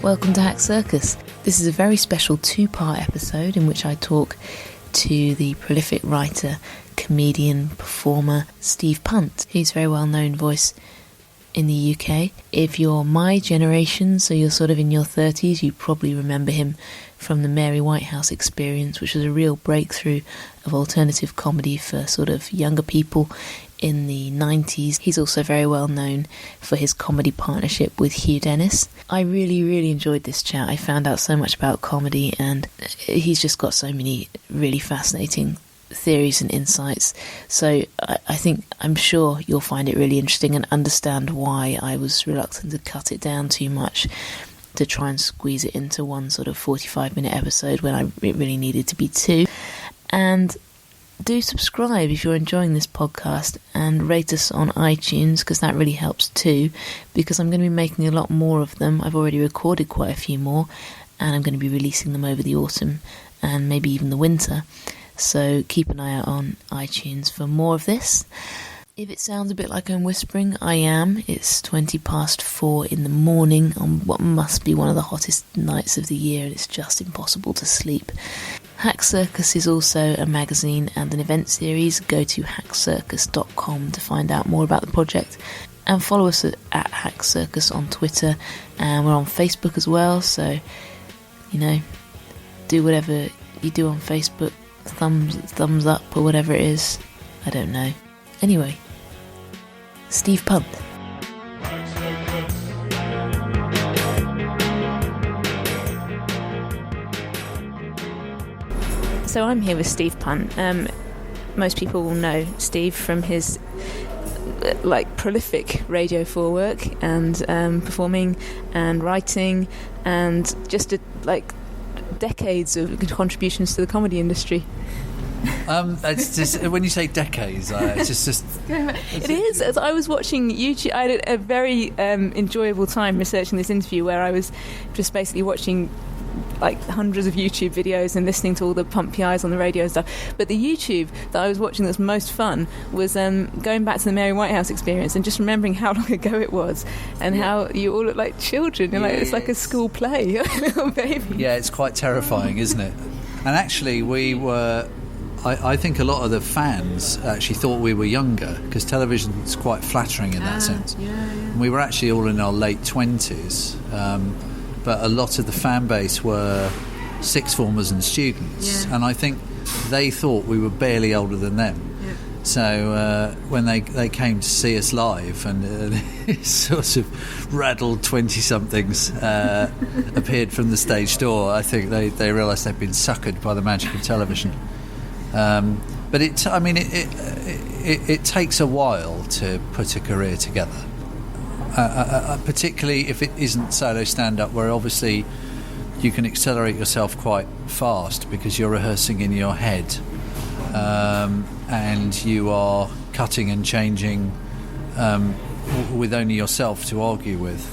Welcome to Hack Circus. This is a very special two-part episode in which I talk to the prolific writer, comedian, performer Steve Punt. He's a very well-known voice in the UK. If you're my generation, so you're sort of in your 30s, you probably remember him from the Mary Whitehouse Experience, which was a real breakthrough of alternative comedy for sort of younger people in the 90s. He's also very well known for his comedy partnership with Hugh Dennis. I really enjoyed this chat. I found out so much about comedy, and he's just got so many really fascinating theories and insights. So I'm sure you'll find it really interesting and understand why I was reluctant to cut it down too much to try and squeeze it into one sort of 45-minute episode when it really needed to be two. And do subscribe if you're enjoying this podcast, and rate us on iTunes, because that really helps too, because I'm going to be making a lot more of them. I've already recorded quite a few more, and I'm going to be releasing them over the autumn and maybe even the winter. So keep an eye out on iTunes for more of this. If it sounds a bit like I'm whispering, I am. It's 4:20 in the morning on what must be one of the hottest nights of the year, and it's just impossible to sleep. Hack Circus is also a magazine and an event series. Go to hackcircus.com to find out more about the project, and follow us at Hack Circus on Twitter, and we're on Facebook as well, so do whatever you do on Facebook, thumbs up or whatever it is, I don't know. Anyway, Steve Punt. So I'm here with Steve Punt. Most people will know Steve from his prolific Radio 4 work and performing and writing, and just decades of contributions to the comedy industry. It's just, when you say decades, it's just it is. As I was watching YouTube, I had a very enjoyable time researching this interview, where I was just basically watching hundreds of YouTube videos and listening to all the Pump PIs on the radio and stuff. But the YouTube that I was watching that's most fun was going back to the Mary Whitehouse Experience and just remembering how long ago it was, and how you all look like children. You're it's like a school play, little baby. Yeah, it's quite terrifying, isn't it? And actually, we were. I think a lot of the fans actually thought we were younger, because television's quite flattering in that sense. Yeah. And we were actually all in our late 20s, but a lot of the fan base were sixth formers and students, and I think they thought we were barely older than them. Yeah. So when they came to see us live, and sort of raddled 20-somethings appeared from the stage door, I think they realised they'd been suckered by the magic of television. But it takes a while to put a career together, particularly if it isn't solo stand-up, where obviously you can accelerate yourself quite fast because you're rehearsing in your head, and you are cutting and changing with only yourself to argue with.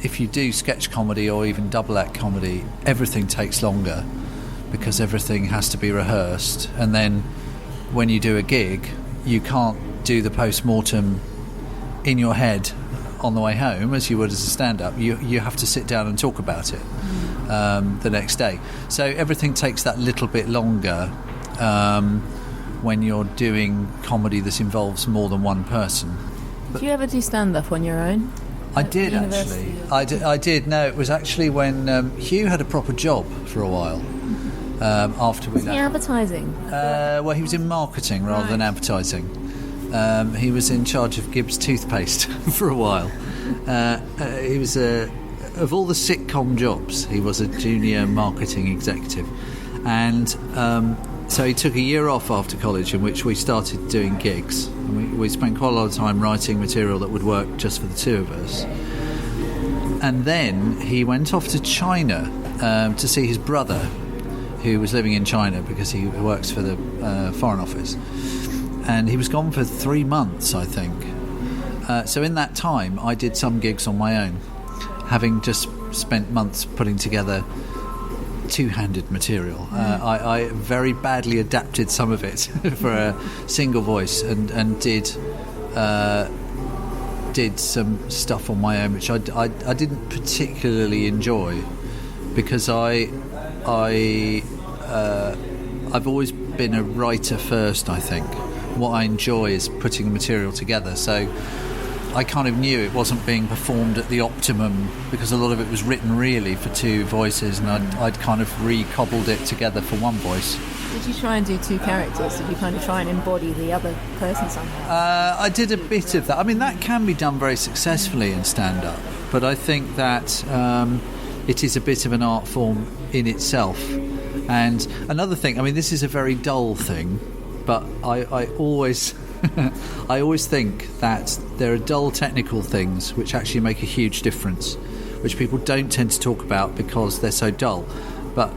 If you do sketch comedy or even double act comedy, everything takes longer, because everything has to be rehearsed, and then when you do a gig, you can't do the post-mortem in your head on the way home as you would as a stand-up. You have to sit down and talk about it the next day. So everything takes that little bit longer when you're doing comedy that involves more than one person. Did you ever do stand-up on your own? I did, actually. I did. No, it was actually when Hugh had a proper job for a while. After we left. Was he advertising? Well, he was in marketing rather than advertising. He was in charge of Gibbs toothpaste for a while. He was of all the sitcom jobs, he was a junior marketing executive, and so he took a year off after college, in which we started doing gigs. And we spent quite a lot of time writing material that would work just for the two of us. And then he went off to China to see his brother, who was living in China because he works for the Foreign Office. And he was gone for 3 months, I think. So in that time, I did some gigs on my own, having just spent months putting together two-handed material. I very badly adapted some of it for a single voice, and did did some stuff on my own, which I didn't particularly enjoy, because I've always been a writer first, I think. What I enjoy is putting the material together. So I kind of knew it wasn't being performed at the optimum, because a lot of it was written really for two voices, and I'd kind of re-cobbled it together for one voice. Did you try and do two characters? Did you kind of try and embody the other person somehow? I did a bit of that. I mean, that can be done very successfully in stand-up, but I think that it is a bit of an art form in itself. And another thing, I mean, this is a very dull thing, but I always I always think that there are dull technical things which actually make a huge difference, which people don't tend to talk about because they're so dull. But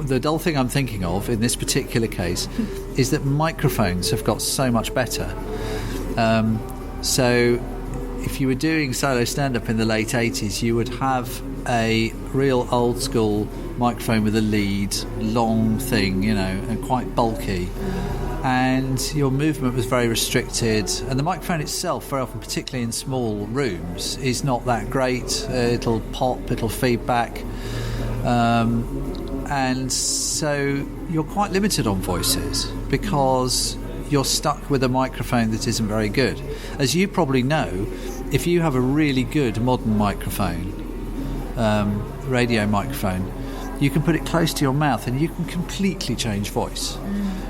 the dull thing I'm thinking of in this particular case is that microphones have got so much better. So if you were doing solo stand-up in the late 80s, you would have a real old school microphone with a lead, long thing, you know, and quite bulky. And your movement was very restricted, and the microphone itself, very often, particularly in small rooms, is not that great. It'll pop, it'll feedback, and so you're quite limited on voices because you're stuck with a microphone that isn't very good. As you probably know, if you have a really good modern microphone, radio microphone, you can put it close to your mouth and you can completely change voice.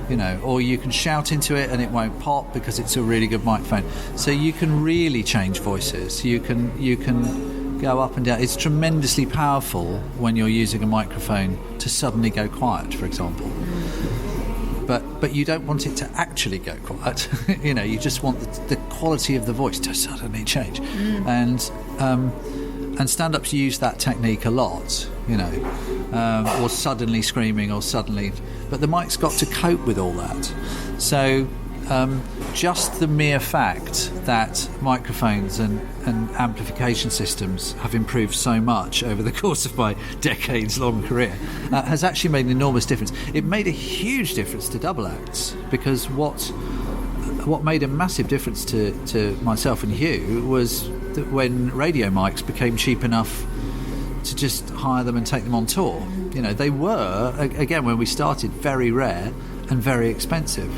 You know, or you can shout into it and it won't pop because it's a really good microphone. So you can really change voices. You can go up and down. It's tremendously powerful when you're using a microphone to suddenly go quiet, for example. But you don't want it to actually go quiet. You know, you just want the quality of the voice to suddenly change. And stand-ups use that technique a lot, you know, or suddenly screaming or suddenly... But the mic's got to cope with all that. So just the mere fact that microphones and amplification systems have improved so much over the course of my decades-long career has actually made an enormous difference. It made a huge difference to double acts, because what made a massive difference to myself and Hugh was that when radio mics became cheap enough to just hire them and take them on tour. You know, they were, again, when we started, very rare and very expensive.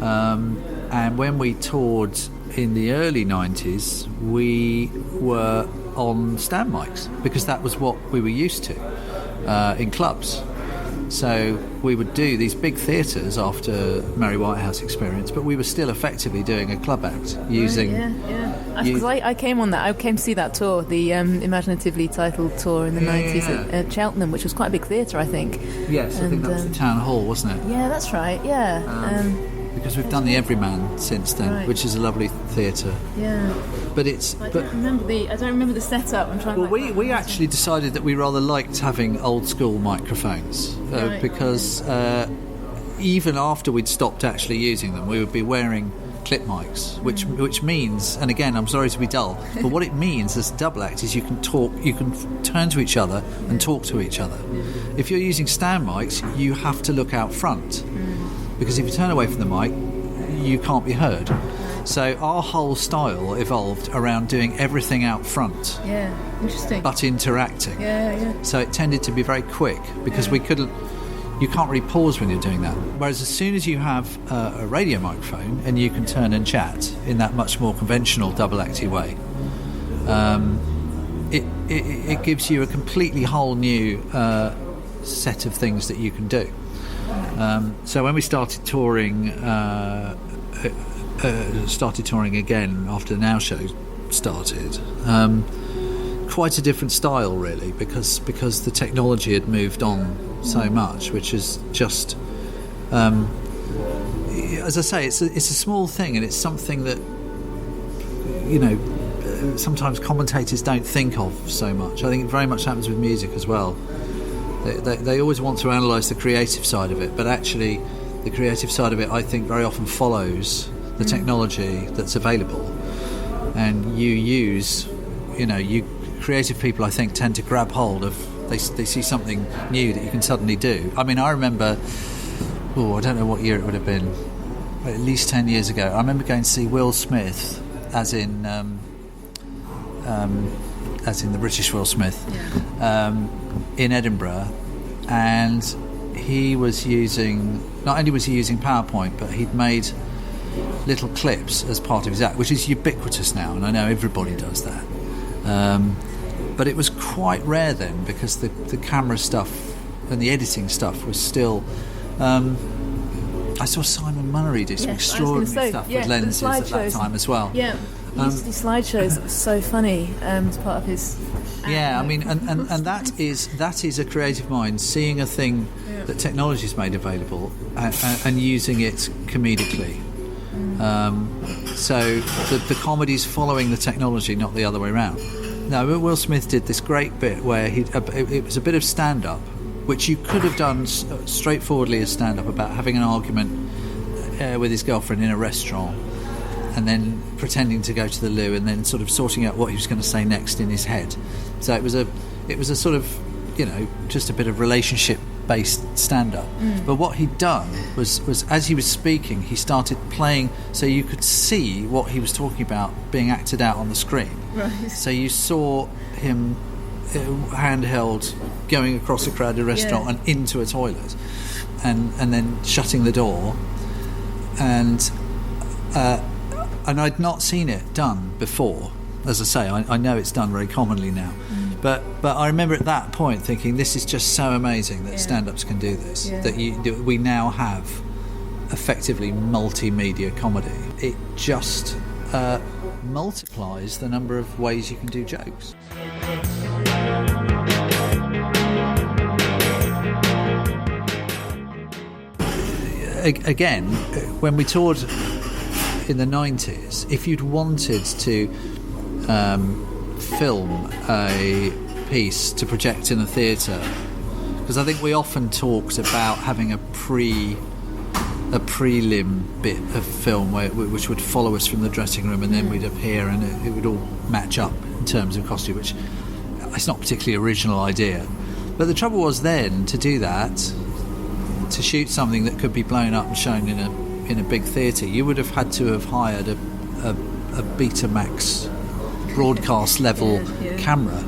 And when we toured in the early 90s, we were on stand mics because that was what we were used to in clubs. So we would do these big theatres after Mary Whitehouse Experience, but we were still effectively doing a club act using... Because I came on that. I came to see that tour, the imaginatively titled tour in the 90s at Cheltenham, which was quite a big theatre, I think. Yes, I think that was the Town Hall, wasn't it? Yeah, that's right, because we've done the Everyman since then, which is a lovely theatre. Yeah. But it's... I don't remember the setup. I'm trying. Well, we actually decided that we rather liked having old school microphones because even after we'd stopped actually using them, we would be wearing clip mics, which means, and again, I'm sorry to be dull, but what it means as a double act is you can talk, you can turn to each other and talk to each other. If you're using stand mics, you have to look out front, because if you turn away from the mic, you can't be heard. So our whole style evolved around doing everything out front. Yeah, interesting. But interacting. Yeah. So it tended to be very quick because you can't really pause when you're doing that. Whereas as soon as you have a radio microphone and you can turn and chat in that much more conventional double-acty way, it gives you a completely whole new set of things that you can do. So when we started touring again after the Now Show started, quite a different style really, because the technology had moved on so much, which is just as I say, it's a small thing, and it's something that, you know, sometimes commentators don't think of so much. I think it very much happens with music as well. They always want to analyse the creative side of it, but actually the creative side of it, I think, very often follows the technology that's available. And creative people, I think, tend to grab hold of, they see something new that you can suddenly do. I mean, I remember, I don't know what year it would have been, at least 10 years ago, I remember going to see Will Smith, as in as in the British Will Smith, in Edinburgh, and he was using, not only was he using PowerPoint, but he'd made little clips as part of his act, which is ubiquitous now, and I know everybody does that. But it was quite rare then, because the camera stuff and the editing stuff was still... I saw Simon Munnery do some extraordinary stuff with lenses at that time as well. Yeah, he used to do slideshows that was so funny as part of his... Yeah, I mean, and that is a creative mind, seeing a thing that technology's made available and using it comedically. So the comedy's following the technology, not the other way around. No, Will Smith did this great bit where it was a bit of stand-up, which you could have done straightforwardly as stand-up, about having an argument with his girlfriend in a restaurant, and then pretending to go to the loo, and then sort of sorting out what he was going to say next in his head. So it was a sort of, just a bit of relationship-based stand-up. But what he'd done was as he was speaking, he started playing, so you could see what he was talking about being acted out on the screen. Right. So you saw him handheld going across a crowded restaurant and into a toilet, and then shutting the door, and I'd not seen it done before. As I say, I know it's done very commonly now, but I remember at that point thinking, this is just so amazing that stand-ups can do this, that we now have effectively multimedia comedy. It just multiplies the number of ways you can do jokes. Again, when we toured in the 90s, if you'd wanted to film a piece to project in a theatre, because I think we often talked about having a prelim bit of film which would follow us from the dressing room, and then we'd appear, and it would all match up in terms of costume, which it's not a particularly original idea. But the trouble was then, to do that, to shoot something that could be blown up and shown in a big theatre, you would have had to have hired a Betamax broadcast level camera,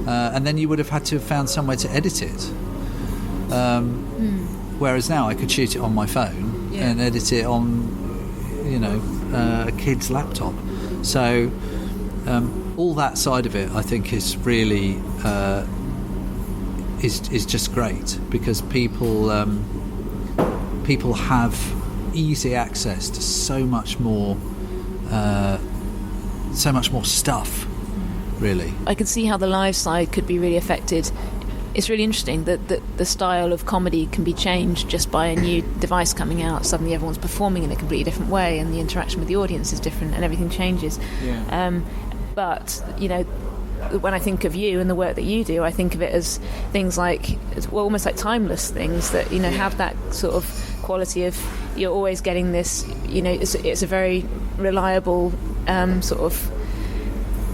and then you would have had to have found somewhere to edit it. Whereas now I could shoot it on my phone and edit it on, a kid's laptop. So all that side of it, I think, is really is just great, because people have easy access to so much more stuff, really. I can see how the live side could be really affected. It's really interesting that the style of comedy can be changed just by a new device coming out. Suddenly everyone's performing in a completely different way, and the interaction with the audience is different, and everything changes. But when I think of you and the work that you do, I think of it as things like, almost like timeless things that have that sort of quality of, you're always getting this, it's a very reliable sort of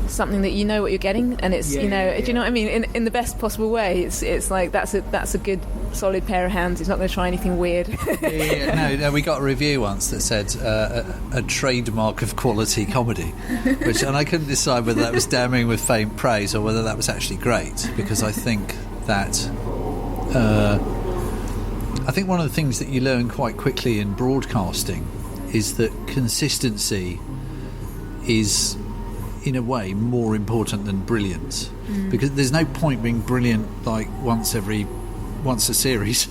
something that what you're getting, and it's do you know what I mean, in the best possible way. It's like that's a good solid pair of hands. It's not going to try anything weird. No, we got a review once that said a trademark of quality comedy, and I couldn't decide whether that was damning with faint praise or whether that was actually great, because I think that one of the things that you learn quite quickly in broadcasting is that consistency is, in a way, more important than brilliance, because there's no point being brilliant like once a series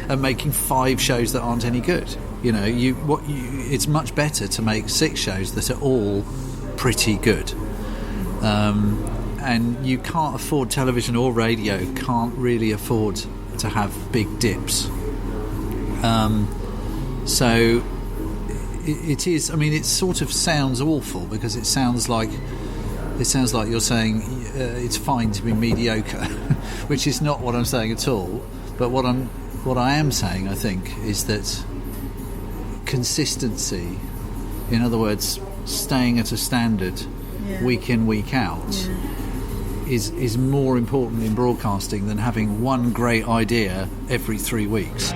and making 5 shows that aren't any good. It's much better to make 6 shows that are all pretty good, and you can't afford, television or radio can't really afford to have big dips. So it is. I mean, it sort of sounds awful, because it sounds like you're saying it's fine to be mediocre, which is not what I'm saying at all. But what I am saying, I think, is that consistency, in other words, staying at a standard week in, week out, is more important in broadcasting than having one great idea every 3 weeks.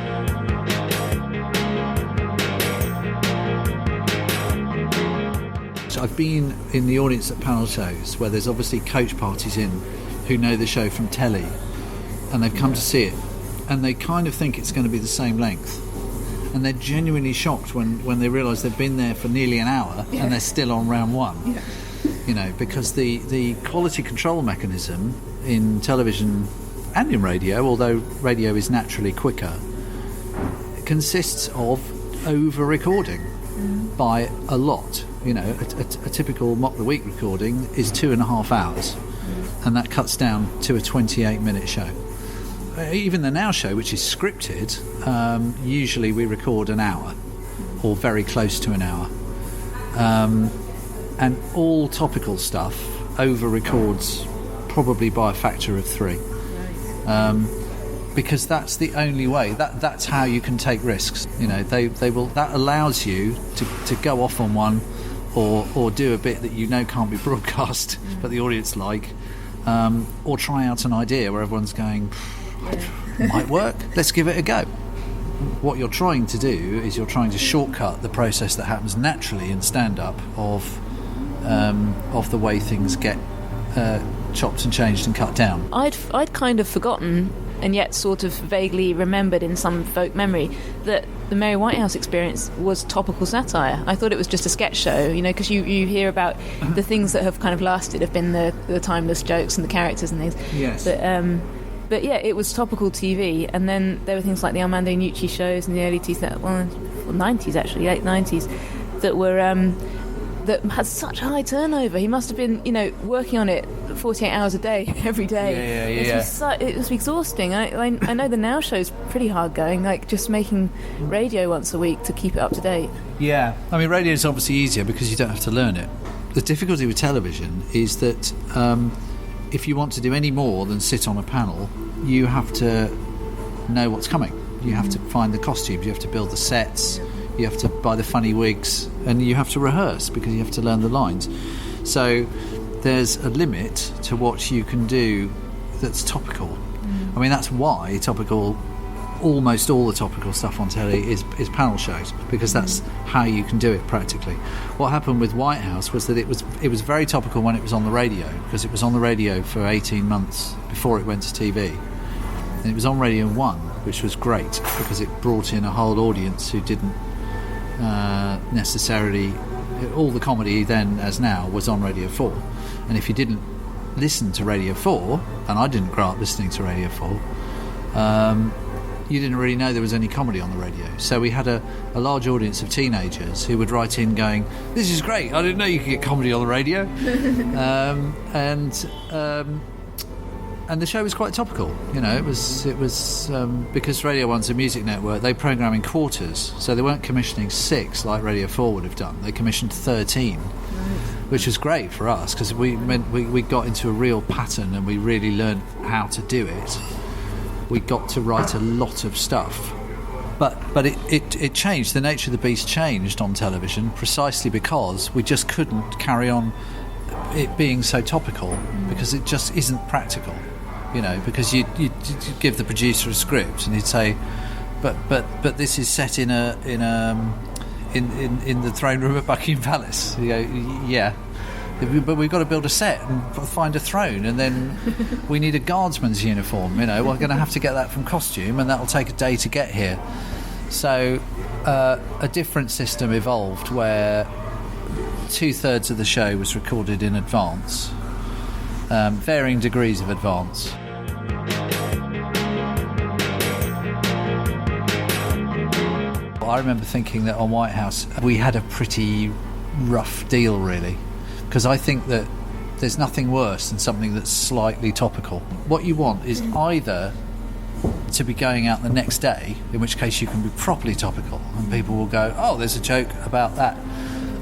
I've been in the audience at panel shows where there's obviously coach parties in who know the show from telly, and they've come to see it, and they kind of think it's going to be the same length, and they're genuinely shocked when they realise they've been there for nearly an hour and they're still on round one. Because the quality control mechanism in television and in radio, although radio is naturally quicker, consists of over-recording by a lot. A typical Mock the Week recording is 2.5 hours, and that cuts down to a 28-minute show. Even the Now show, which is scripted, usually we record an hour or very close to an hour. And all topical stuff over-records probably by a factor of 3. Because that's the only way. That's how you can take risks. They will. That allows you to go off on one, or do a bit that can't be broadcast, but the audience like, or try out an idea where everyone's going, might work. Let's give it a go. What you're trying to do is you're trying to shortcut the process that happens naturally in stand-up of the way things get chopped and changed and cut down. I'd kind of forgotten, and yet sort of vaguely remembered in some folk memory, that the Mary Whitehouse Experience was topical satire. I thought it was just a sketch show, because you hear about the things that have kind of lasted have been the timeless jokes and the characters and things. Yes. But yeah, it was topical TV, and then there were things like the Armando Iannucci shows in the early 90s actually, late 90s, that were that had such high turnover. He must have been, working on it 48 hours a day, every day. It was exhausting. I know the Now show's pretty hard going, like just making radio once a week to keep it up to date. Yeah, I mean, radio is obviously easier because you don't have to learn it. The difficulty with television is that if you want to do any more than sit on a panel, you have to know what's coming. You have to find the costumes, you have to build the sets, you have to buy the funny wigs, and you have to rehearse because you have to learn the lines. So there's a limit to what you can do that's topical. I mean, that's why almost all the topical stuff on telly is panel shows, because that's how you can do it practically. What happened with Whitehouse was that it was very topical when it was on the radio, because it was on the radio for 18 months before it went to TV. And it was on Radio 1, which was great because it brought in a whole audience who didn't necessarily... All the comedy then, as now, was on Radio 4. And if you didn't listen to Radio 4, and I didn't grow up listening to Radio 4, you didn't really know there was any comedy on the radio. So we had a large audience of teenagers who would write in going, "This is great, I didn't know you could get comedy on the radio." And the show was quite topical. It was because Radio 1's a music network, they program in quarters, so they weren't commissioning 6 like Radio 4 would have done. They commissioned 13, which was great for us because we got into a real pattern and we really learned how to do it. We got to write a lot of stuff, but it changed. The nature of the beast changed on television precisely because we just couldn't carry on it being so topical, because it just isn't practical. Because you give the producer a script and you'd say, but this is set in the throne room at Buckingham Palace. You go, yeah, but we've got to build a set and find a throne, and then we need a guardsman's uniform. We're going to have to get that from costume, and that'll take a day to get here. So a different system evolved where 2/3 of the show was recorded in advance, varying degrees of advance. I remember thinking that on Whitehouse we had a pretty rough deal, really, because I think that there's nothing worse than something that's slightly topical. What you want is either to be going out the next day, in which case you can be properly topical and people will go, "Oh, there's a joke about that,"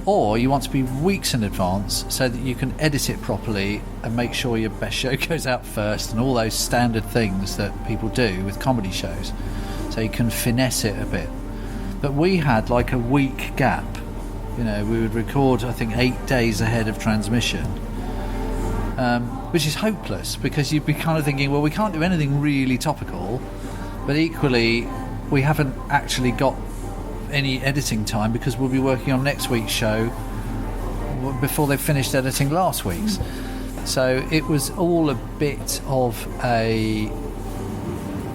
or you want to be weeks in advance so that you can edit it properly and make sure your best show goes out first, and all those standard things that people do with comedy shows, so you can finesse it a bit. But we had like a week gap. We would record, I think, 8 days ahead of transmission, which is hopeless, because you'd be kind of thinking, well, we can't do anything really topical, but equally we haven't actually got any editing time because we'll be working on next week's show before they finished editing last week's. So it was all a bit of a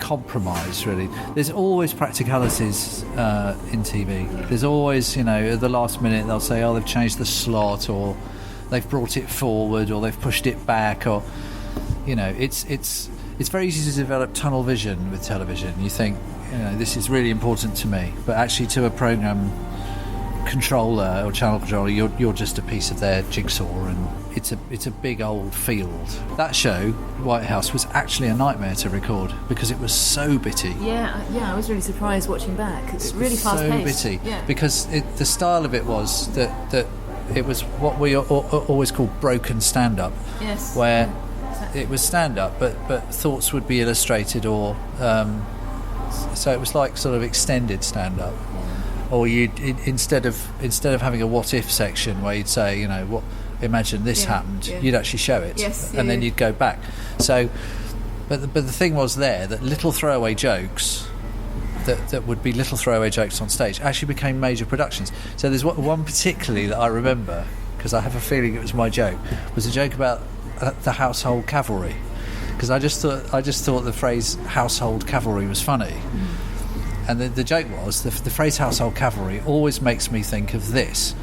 compromise, really. There's always practicalities in TV. There's always, at the last minute they'll say, oh, they've changed the slot, or they've brought it forward, or they've pushed it back, or it's very easy to develop tunnel vision with television. You think, this is really important to me, but actually to a program controller or channel controller, you're just a piece of their jigsaw, and it's a big old field. That show, Whitehouse, was actually a nightmare to record because it was so bitty. Yeah, I was really surprised watching back. It's really fast paced. So bitty, because the style of it was that it was what we always call broken stand-up. Yes. Where it was stand-up, but thoughts would be illustrated, or so it was like sort of extended stand-up. Or you'd instead of having a what if section where you'd say, what, imagine this happened, you'd actually show it, and then you'd go back. So, but the thing was that little throwaway jokes that would be little throwaway jokes on stage actually became major productions. So there's one particularly that I remember, because I have a feeling it was my joke, was a joke about the household cavalry, because I just thought the phrase household cavalry was funny. And the joke was, the phrase household cavalry always makes me think of this.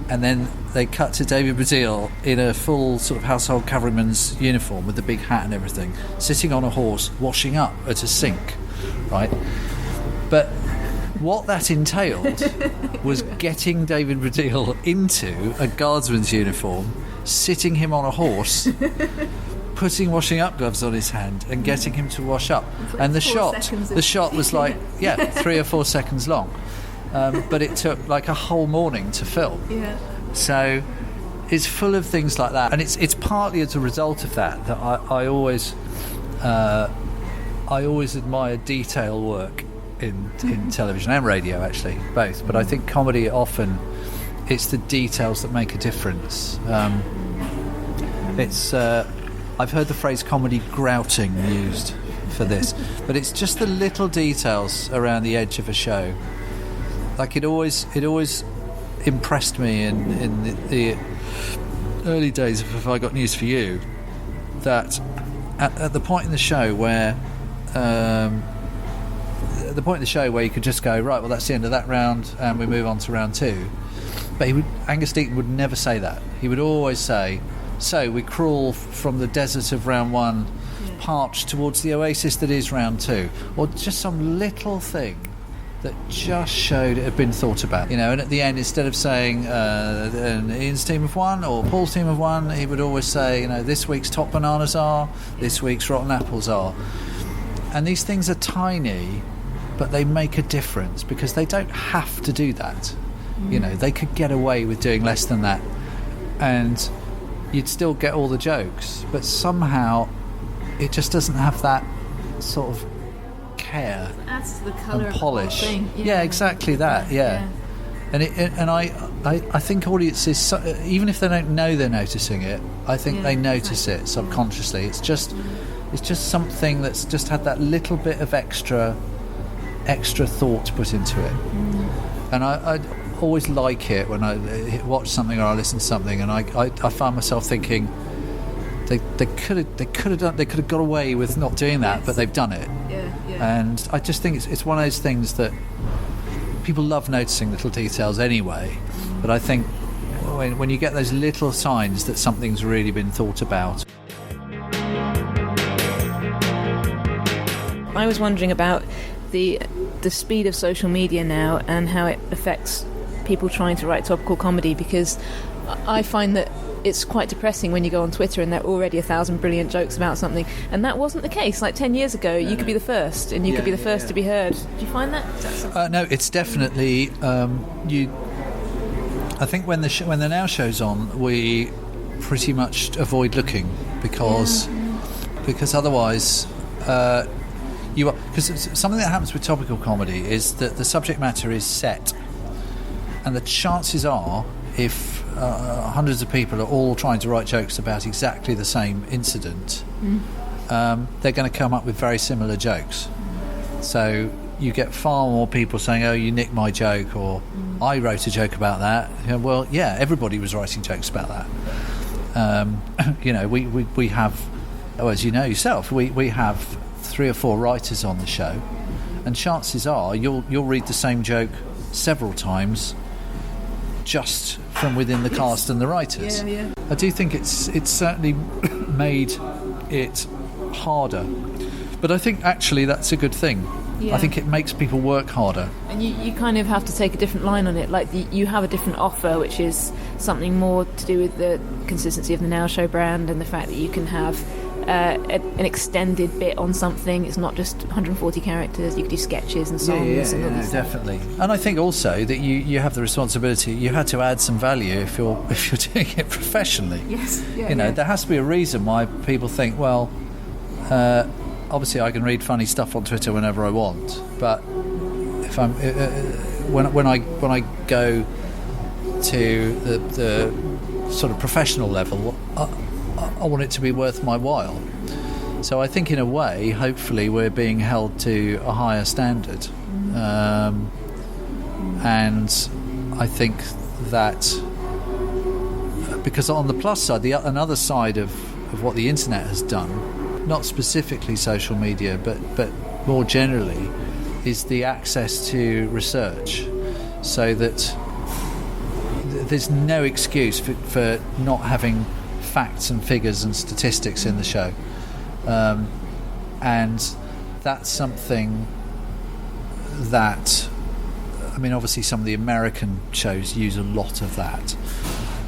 And then they cut to David Baddiel in a full sort of household cavalryman's uniform with the big hat and everything, sitting on a horse, washing up at a sink, right? But what that entailed was getting David Baddiel into a guardsman's uniform, sitting him on a horse, putting washing up gloves on his hand and getting him to wash up. Like, and the shot was like 3 or 4 seconds long, but it took like a whole morning to film. So it's full of things like that, and it's partly as a result of that I always admire detail work in television and radio, actually, both. But I think comedy, often it's the details that make a difference. I've heard the phrase comedy grouting used for this, but it's just the little details around the edge of a show. Like it always impressed me in the early days of If I Got News for You, that at the point in the show where you could just go, right, well, that's the end of that round and we move on to round two. But Angus Deaton would never say that. He would always say, so we crawl from the desert of round one, parched towards the oasis that is round two, or just some little thing that just showed it had been thought about. And at the end, instead of saying Ian's team of one or Paul's team of one, he would always say, this week's top bananas are, this week's rotten apples are. And these things are tiny, but they make a difference because they don't have to do that. They could get away with doing less than that, and you'd still get all the jokes, but somehow it just doesn't have that sort of care. It adds to the colour and polish. Of the whole thing. Yeah, exactly that. Yeah. And I think audiences, even if they don't know they're noticing it, I think they notice it subconsciously. It's just something that's just had that little bit of extra thought put into it. And I always like it when I watch something or I listen to something, and I find myself thinking they could have got away with not doing that, but they've done it. And I just think it's one of those things that people love noticing little details anyway, but I think when you get those little signs that something's really been thought about. I was wondering about the speed of social media now and how it affects people trying to write topical comedy, because I find that it's quite depressing when you go on Twitter and there are already 1,000 brilliant jokes about something, and that wasn't the case. Like 10 years ago, you could be the first, and you could be the first to be heard. Do you find that? No, it's definitely I think when the Now show's on, we pretty much avoid looking because otherwise. Because something that happens with topical comedy is that the subject matter is set, and the chances are, if hundreds of people are all trying to write jokes about exactly the same incident, they're going to come up with very similar jokes. So you get far more people saying, "Oh, you nicked my joke," or "I wrote a joke about that." Well, yeah, everybody was writing jokes about that. We have, as you know yourself, we have 3 or 4 writers on the show, and chances are you'll read the same joke several times just from within the cast and the writers. Yeah. I do think it's certainly made it harder, but I think actually that's a good thing. Yeah. I think it makes people work harder. And you kind of have to take a different line on it. Like you have a different offer, which is something more to do with the consistency of the Now Show brand and the fact that you can have an extended bit on something. It's not just 140 characters. You could do sketches and songs. Yeah, definitely. And I think also that you have the responsibility. You had to add some value if you're doing it professionally. Yes. There has to be a reason why people think, well, obviously I can read funny stuff on Twitter whenever I want, but if I'm when I go to the sort of professional level, I want it to be worth my while. So I think in a way, hopefully, we're being held to a higher standard, and I think that because on the plus side, another side of what the internet has done, not specifically social media, but more generally, is the access to research, so that there's no excuse for not having facts and figures and statistics in the show, and that's something that, I mean, obviously some of the American shows use a lot of that,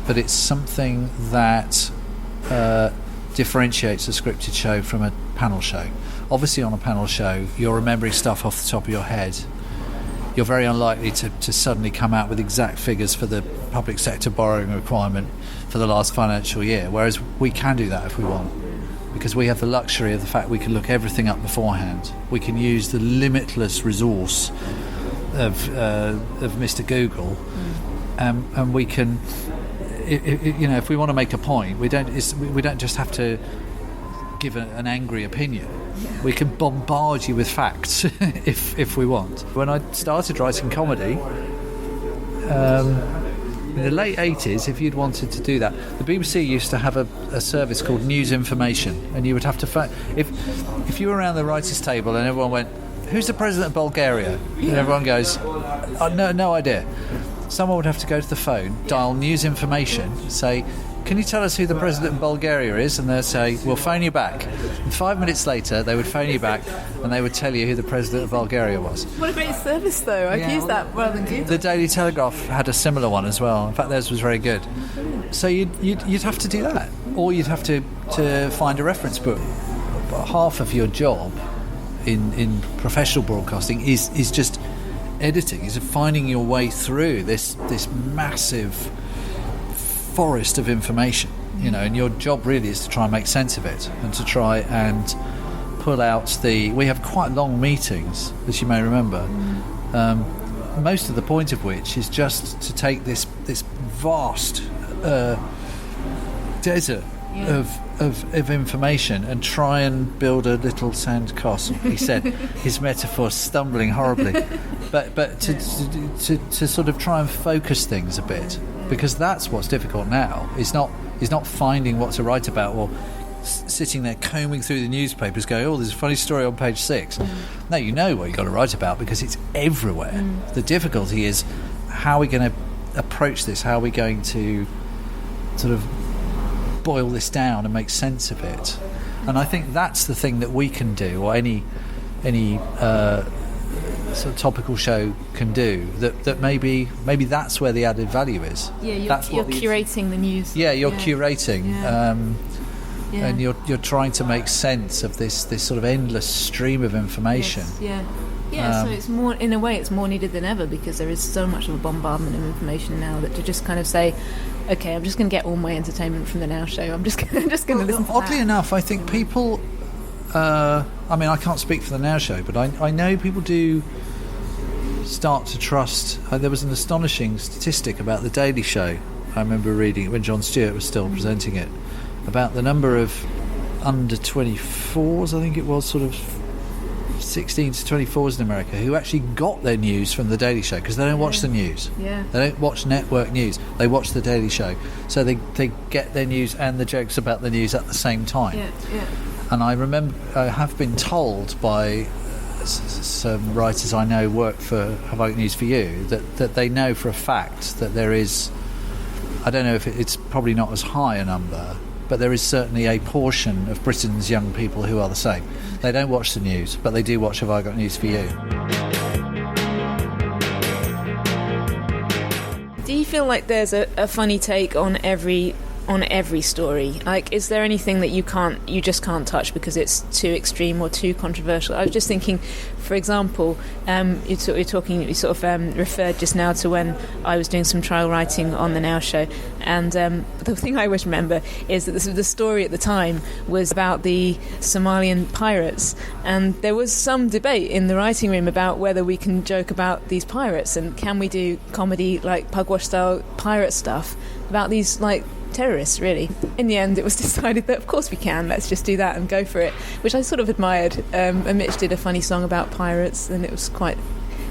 but it's something that differentiates a scripted show from a panel show. Obviously on a panel show you're remembering stuff off the top of your head. You're very unlikely to suddenly come out with exact figures for the public sector borrowing requirement for the last financial year, whereas we can do that if we want, because we have the luxury of the fact we can look everything up beforehand. We can use the limitless resource of Mr. Google, and we can, if we want to make a point, we don't just have to give an angry opinion. We can bombard you with facts if we want. When I started writing comedy in the late 80s, if you'd wanted to do that, the BBC used to have a service called News Information, and you would have to if you were around the writers' table and everyone went, "Who's the president of Bulgaria?" and everyone goes, no idea. Someone would have to go to the phone, dial News Information, say, "Can you tell us who the president of Bulgaria is?" And they'll say, "We'll phone you back." And 5 minutes later, they would phone you back and they would tell you who the president of Bulgaria was. What a great service, though. I've used that rather than Google. The Daily Telegraph had a similar one as well. In fact, theirs was very good. So you'd have to do that, or you'd have to find a reference book. But half of your job in professional broadcasting is just editing, is finding your way through this massive forest of information, and your job really is to try and make sense of it and to try and pull out we have quite long meetings, as you may remember, most of the point of which is just to take this vast desert of information and try and build a little sand castle. He said, his metaphor stumbling horribly, but to sort of try and focus things a bit, because that's what's difficult now. Is not finding what to write about, or sitting there combing through the newspapers going, "Oh, there's a funny story on page 6. No, you know what you've got to write about because it's everywhere. The difficulty is, how are we going to approach this? How are we going to sort of boil this down and make sense of it? And I think that's the thing that we can do, or any sort of topical show can do, that maybe that's where the added value is. Yeah, you're curating the news. Yeah, you're curating, and you're trying to make sense of this sort of endless stream of information. Yes, so it's more, in a way, it's more needed than ever, because there is so much of a bombardment of information now, that to just kind of say, okay, I'm just going to get all my entertainment from the Now Show. I'm just going to listen to that. Oddly enough, I think people, I mean, I can't speak for the Now Show, but I know people do start to trust. There was an astonishing statistic about the Daily Show. I remember reading it when Jon Stewart was still presenting it, about the number of under 24s, I think it was, sort of 16 to 24s in America who actually got their news from The Daily Show, because they don't watch the news. Yeah. They don't watch network news. They watch The Daily Show. So they get their news and the jokes about the news at the same time. Yeah, yeah. And I remember, I have been told by some writers I know work for Have I Got News for You that they know for a fact that there is, I don't know if it's probably not as high a number, but there is certainly a portion of Britain's young people who are the same. They don't watch the news, but they do watch Have I Got News for You. Do you feel like there's a funny take on every story? Like, is there anything that you just can't touch because it's too extreme or too controversial? I was just thinking, for example, you sort of referred just now to when I was doing some trial writing on the Now Show, and the thing I always remember is that the story at the time was about the Somalian pirates, and there was some debate in the writing room about whether we can joke about these pirates and can we do comedy like Pugwash style pirate stuff about these like terrorists, really. In the end, it was decided that of course we can, let's just do that and go for it, which I sort of admired. And Mitch did a funny song about pirates, and it was quite,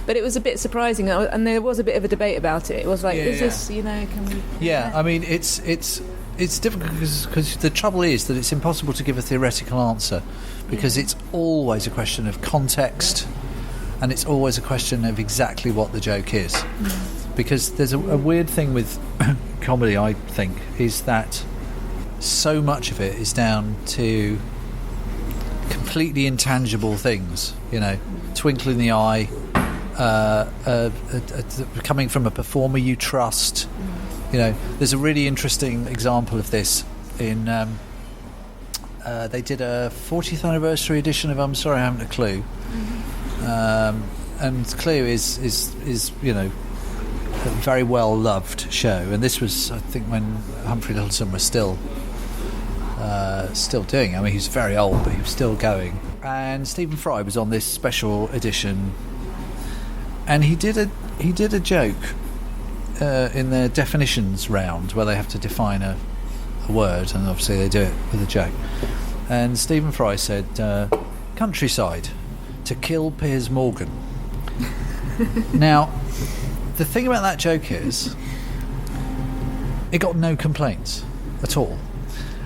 but it was a bit surprising, and there was a bit of a debate about it. It was like, this, can we... Yeah, I mean, it's difficult because the trouble is that it's impossible to give a theoretical answer, because it's always a question of context, and it's always a question of exactly what the joke is. Because there's a weird thing with comedy, I think, is that so much of it is down to completely intangible things, twinkle in the eye, coming from a performer you trust. There's a really interesting example of this in they did a 40th anniversary edition of I'm Sorry I Haven't a Clue. And Clue is a very well loved show, and this was, I think, when Humphrey Littleton was still doing. I mean, he's very old, but he was still going. And Stephen Fry was on this special edition, and he did a joke in their definitions round where they have to define a word, and obviously they do it with a joke. And Stephen Fry said, "Countryside, to kill Piers Morgan." Now, the thing about that joke is, it got no complaints at all.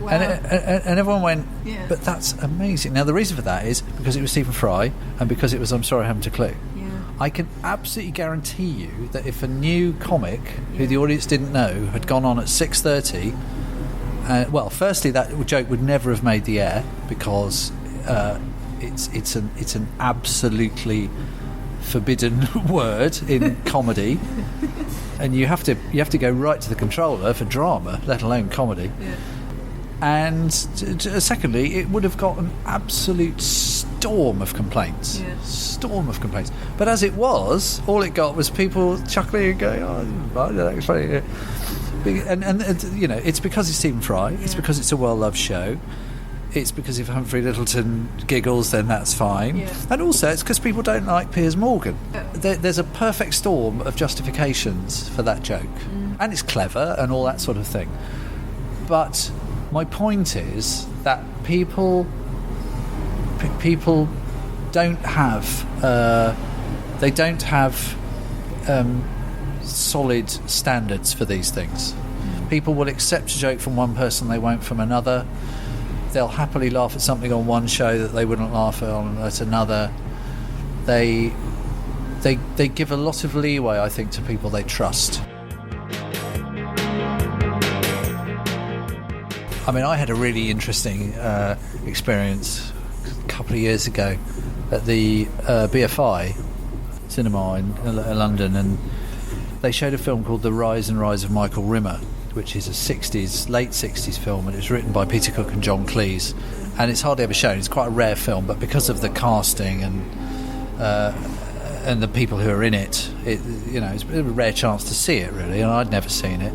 Wow. And everyone went, but that's amazing. Now, the reason for that is because it was Stephen Fry and because it was I'm Sorry I Haven't a Clue. Yeah. I can absolutely guarantee you that if a new comic, who the audience didn't know, had gone on at 6:30, well, firstly, that joke would never have made the air, because it's an absolutely forbidden word in comedy, and you have to go right to the controller for drama, let alone comedy. And secondly, it would have got an absolute storm of complaints. But as it was, all it got was people chuckling and going, "Oh, that's funny." And it's because it's Stephen Fry. It's because it's a well-loved show. It's because if Humphrey Littleton giggles, then that's fine. And also, it's because people don't like Piers Morgan. There's a perfect storm of justifications for that joke. And it's clever and all that sort of thing. But my point is that people don't have solid standards for these things. People will accept a joke from one person, they won't from another. They'll happily laugh at something on one show that they wouldn't laugh at another. They give a lot of leeway, I think, to people they trust. I mean, I had a really interesting experience a couple of years ago at the BFI cinema in London, and they showed a film called The Rise and Rise of Michael Rimmer, which is a late 60s film, and it's written by Peter Cook and John Cleese, and it's hardly ever shown. It's quite a rare film, but because of the casting and the people who are in it, it's a rare chance to see it, really, and I'd never seen it.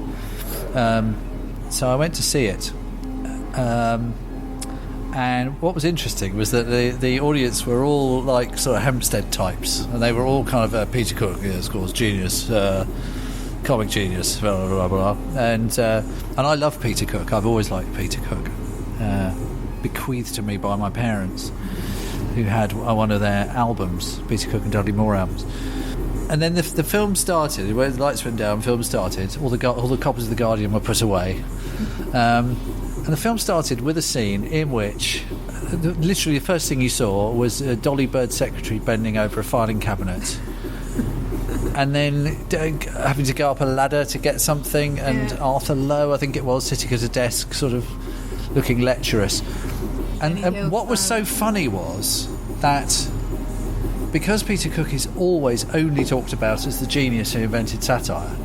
So I went to see it, and what was interesting was that the audience were all like sort of Hempstead types, and they were all kind of Peter Cook, of course, genius, comic genius, blah blah blah, and I love Peter Cook. I've always liked Peter Cook, bequeathed to me by my parents. who had one of their albums, Peter Cook and Dudley Moore albums. And then the film started. When the lights went down, film started. All the copies of The Guardian were put away. And the film started with a scene in which literally the first thing you saw was Dolly Bird's secretary bending over a filing cabinet and then having to go up a ladder to get something, and Arthur Lowe, I think it was, sitting at a desk sort of looking lecherous. And what was so funny was that because Peter Cook is always only talked about as the genius who invented satire,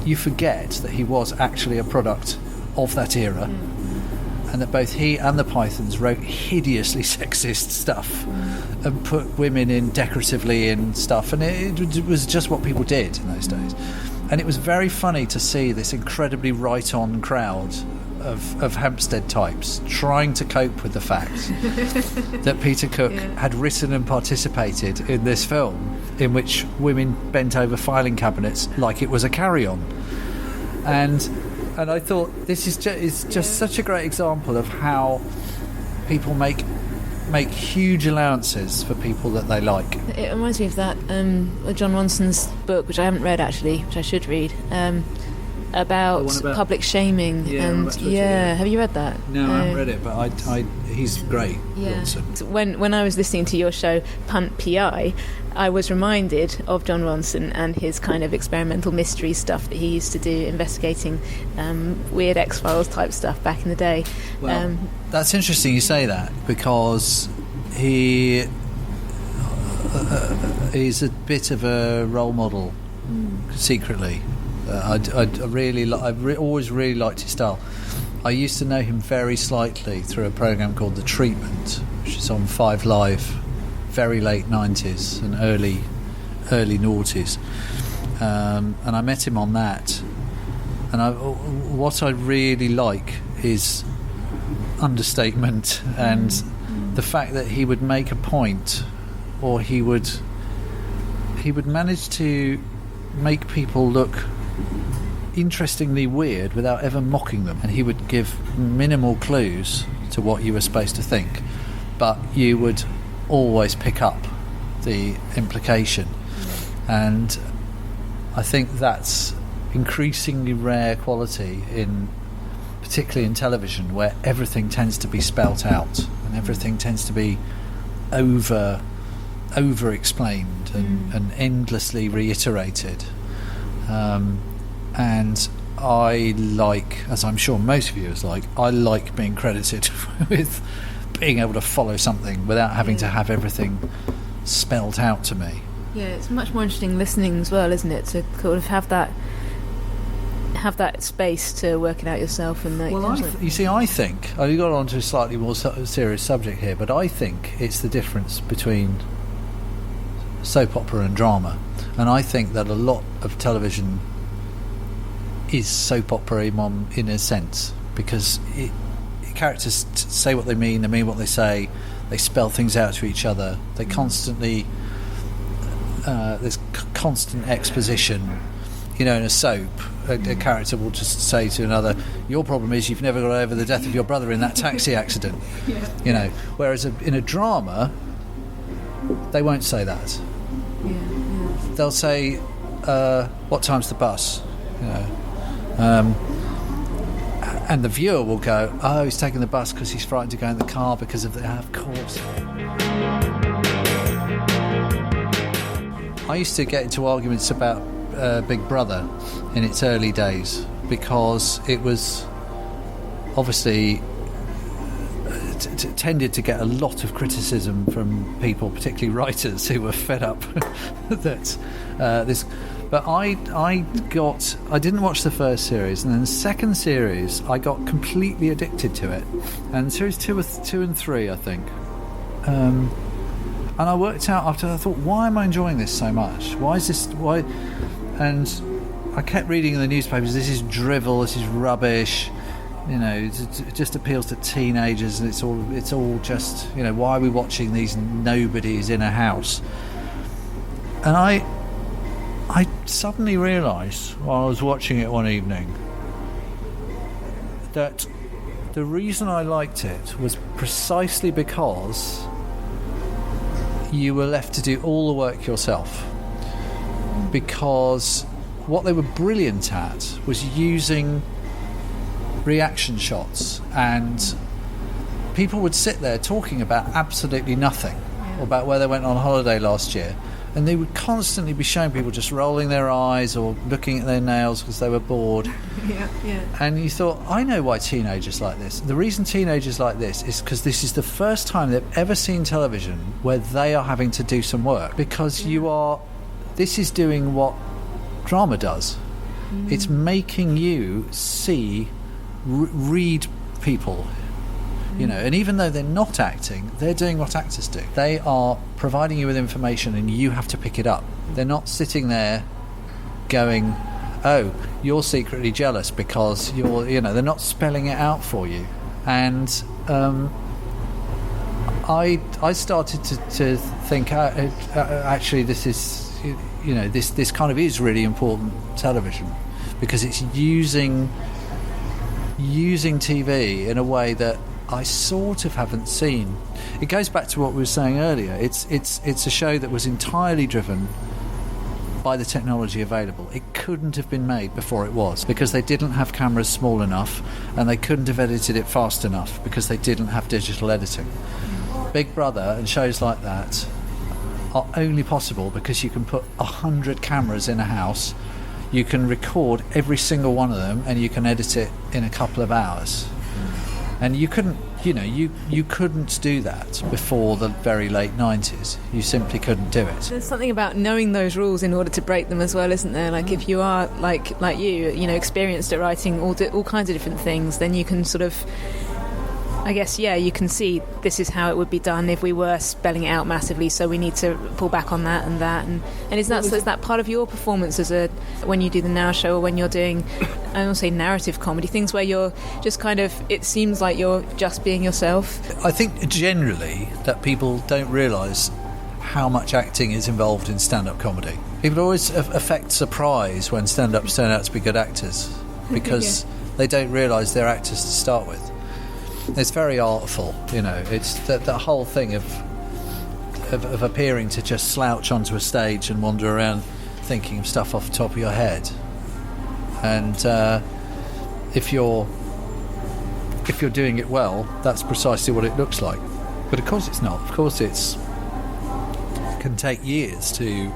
you forget that he was actually a product of that era, and that both he and the Pythons wrote hideously sexist stuff and put women in decoratively in stuff, and it was just what people did in those days. And it was very funny to see this incredibly right-on crowd of Hampstead types trying to cope with the fact that Peter Cook had written and participated in this film in which women bent over filing cabinets like it was a carry-on. And I thought this is just such a great example of how people make huge allowances for people that they like. It reminds me of that John Ronson's book, which I haven't read actually, which I should read, about public shaming. Have you read that? No, I haven't read it, but he's great. So when I was listening to your show Punt PI, I was reminded of John Ronson and his kind of experimental mystery stuff that he used to do, investigating weird X-Files type stuff back in the day. Well, that's interesting you say that, because he is a bit of a role model secretly. I've always really liked his style. I used to know him very slightly through a programme called The Treatment, which is on 5 Live, very late 90s and early noughties. And I met him on that. And what I really like is understatement and the fact that he would make a point, or he would manage to make people look interestingly weird without ever mocking them, and he would give minimal clues to what you were supposed to think, but you would always pick up the implication. And I think that's increasingly rare quality particularly in television, where everything tends to be spelt out and everything tends to be over explained and endlessly reiterated. And I like, as I'm sure most viewers like, I like being credited with being able to follow something without having to have everything spelled out to me. Yeah, it's much more interesting listening as well, isn't it? To sort of have that space to work it out yourself. And you see, I think I got on to a slightly more serious subject here, but I think it's the difference between soap opera and drama, and I think that a lot of television is soap opera in a sense, because characters say what they mean what they say, they spell things out to each other, they constantly there's constant exposition. In a soap, a character will just say to another, your problem is you've never got over the death of your brother in that taxi accident. Whereas in a drama they won't say that. They'll say, what time's the bus? And the viewer will go, oh, he's taking the bus because he's frightened to go in the car because of course. I used to get into arguments about Big Brother in its early days, because it was obviously tended to get a lot of criticism from people, particularly writers, who were fed up that this. But I didn't watch the first series, and then the second series I got completely addicted to it, and series 2 and 3 I think. And I worked out after, I thought, why am I enjoying this so much? Why is this? Why? And I kept reading in the newspapers, this is drivel, this is rubbish. It just appeals to teenagers, and it's all just, why are we watching these nobodies in a house? And I suddenly realised while I was watching it one evening that the reason I liked it was precisely because you were left to do all the work yourself, because what they were brilliant at was using reaction shots, and people would sit there talking about absolutely nothing, about where they went on holiday last year, and they would constantly be showing people just rolling their eyes or looking at their nails because they were bored. And you thought, I know why teenagers like this. The reason teenagers like this is because this is the first time they've ever seen television where they are having to do some work, because this is doing what drama does. It's making you read people, and even though they're not acting, they're doing what actors do. They are providing you with information and you have to pick it up. They're not sitting there going, oh, you're secretly jealous because they're not spelling it out for you. And I started to think, actually this is, this kind of is really important television, because it's using TV in a way that I sort of haven't seen. It goes back to what we were saying earlier. It's a show that was entirely driven by the technology available. It couldn't have been made before it was, because they didn't have cameras small enough, and they couldn't have edited it fast enough because they didn't have digital editing. Big Brother and shows like that are only possible because you can put 100 cameras in a house, you can record every single one of them, and you can edit it in a couple of hours. And you couldn't, you couldn't do that before the very late 90s. You simply couldn't do it. There's something about knowing those rules in order to break them as well, isn't there? Like if you are like you, experienced at writing all kinds of different things, then you can sort of, I guess, you can see this is how it would be done if we were spelling it out massively, so we need to pull back on that and that. And is that part of your performance when you do the Now Show, or when you're doing, I don't say narrative comedy, things where you're just kind of, it seems like you're just being yourself? I think generally that people don't realise how much acting is involved in stand-up comedy. People always affect surprise when stand-ups turn out to be good actors, because they don't realise they're actors to start with. It's very artful, it's the whole thing of appearing to just slouch onto a stage and wander around thinking of stuff off the top of your head. And if you're doing it well, that's precisely what it looks like. But of course it's not. Of course it can take years to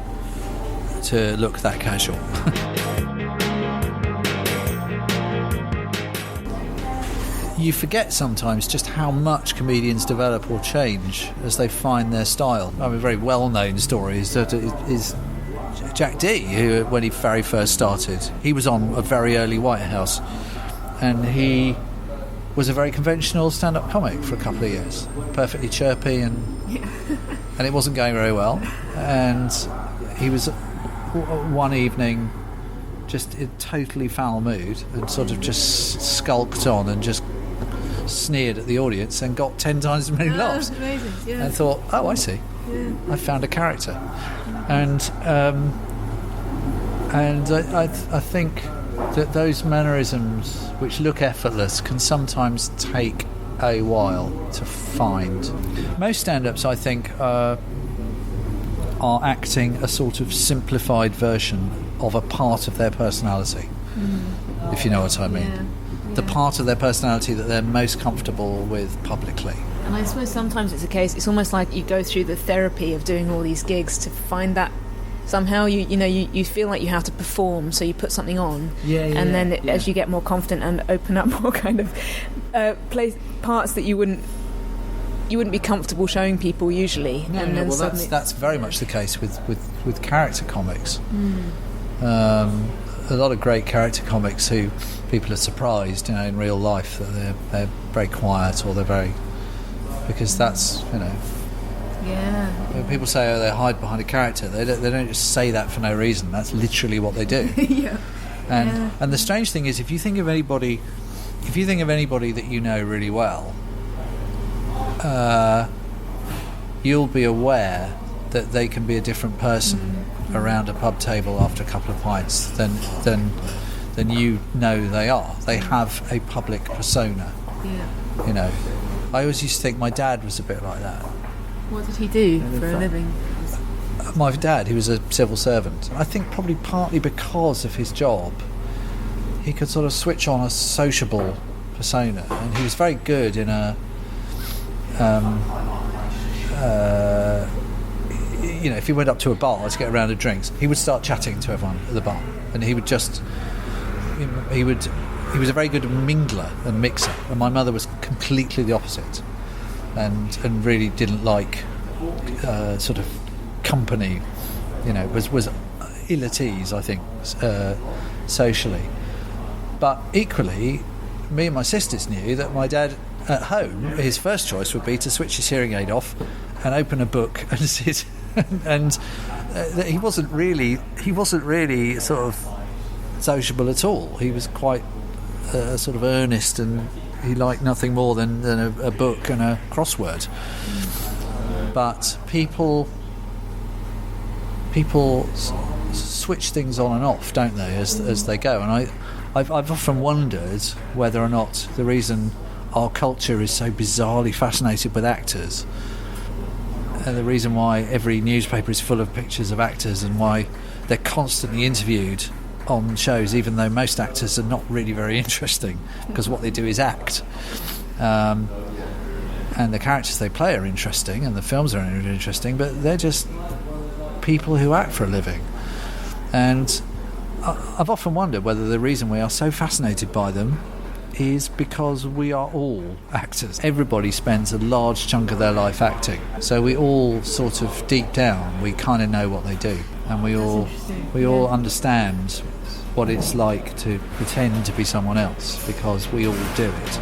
look that casual. You forget sometimes just how much comedians develop or change as they find their style. I mean, a very well-known story is Jack Dee, who, when he very first started, he was on a very early Whitehouse, and he was a very conventional stand-up comic for a couple of years, perfectly chirpy, and it wasn't going very well. And he was one evening just in totally foul mood and sort of just skulked on and just sneered at the audience and got 10 times as many laughs. Amazing. Yeah. And thought, oh, I see. Yeah. I found a character. And I think that those mannerisms, which look effortless, can sometimes take a while to find. Most stand-ups, I think, are acting a sort of simplified version of a part of their personality, if you know what I mean. Yeah. The part of their personality that they're most comfortable with publicly. And I suppose sometimes it's a case, it's almost like you go through the therapy of doing all these gigs to find that somehow you feel like you have to perform, so you put something on, and then as you get more confident and open up more kind of parts that you wouldn't be comfortable showing people usually. That's very much the case with character comics. A lot of great character comics who people are surprised, in real life, that they're very quiet, or they're very, because that's, when people say, they hide behind a character, they don't just say that for no reason. That's literally what they do. And the strange thing is, if you think of anybody that you know really well, you'll be aware that they can be a different person around a pub table after a couple of pints than they are. They have a public persona. I always used to think my dad was a bit like that. What did he do for a living? My dad, he was a civil servant. I think probably partly because of his job, he could sort of switch on a sociable persona, and he was very good in if he went up to a bar to get a round of drinks, he would start chatting to everyone at the bar, and he was a very good mingler and mixer, and my mother was completely the opposite, and really didn't like sort of company, was ill at ease, I think, socially. But equally, me and my sisters knew that my dad at home, his first choice would be to switch his hearing aid off and open a book and sit and he wasn't really sort of sociable at all. He was quite sort of earnest, and he liked nothing more than a book and a crossword. But people switch things on and off, don't they, as they go. And I've often wondered whether or not the reason our culture is so bizarrely fascinated with actors, and the reason why every newspaper is full of pictures of actors, and why they're constantly interviewed on shows, even though most actors are not really very interesting, because what they do is act. And the characters they play are interesting, and the films are interesting, but they're just people who act for a living. And I've often wondered whether the reason we are so fascinated by them is because we are all actors. Everybody spends a large chunk of their life acting, so we all sort of deep down we kind of know what they do, and we all understand what it's like to pretend to be someone else, because we all do it.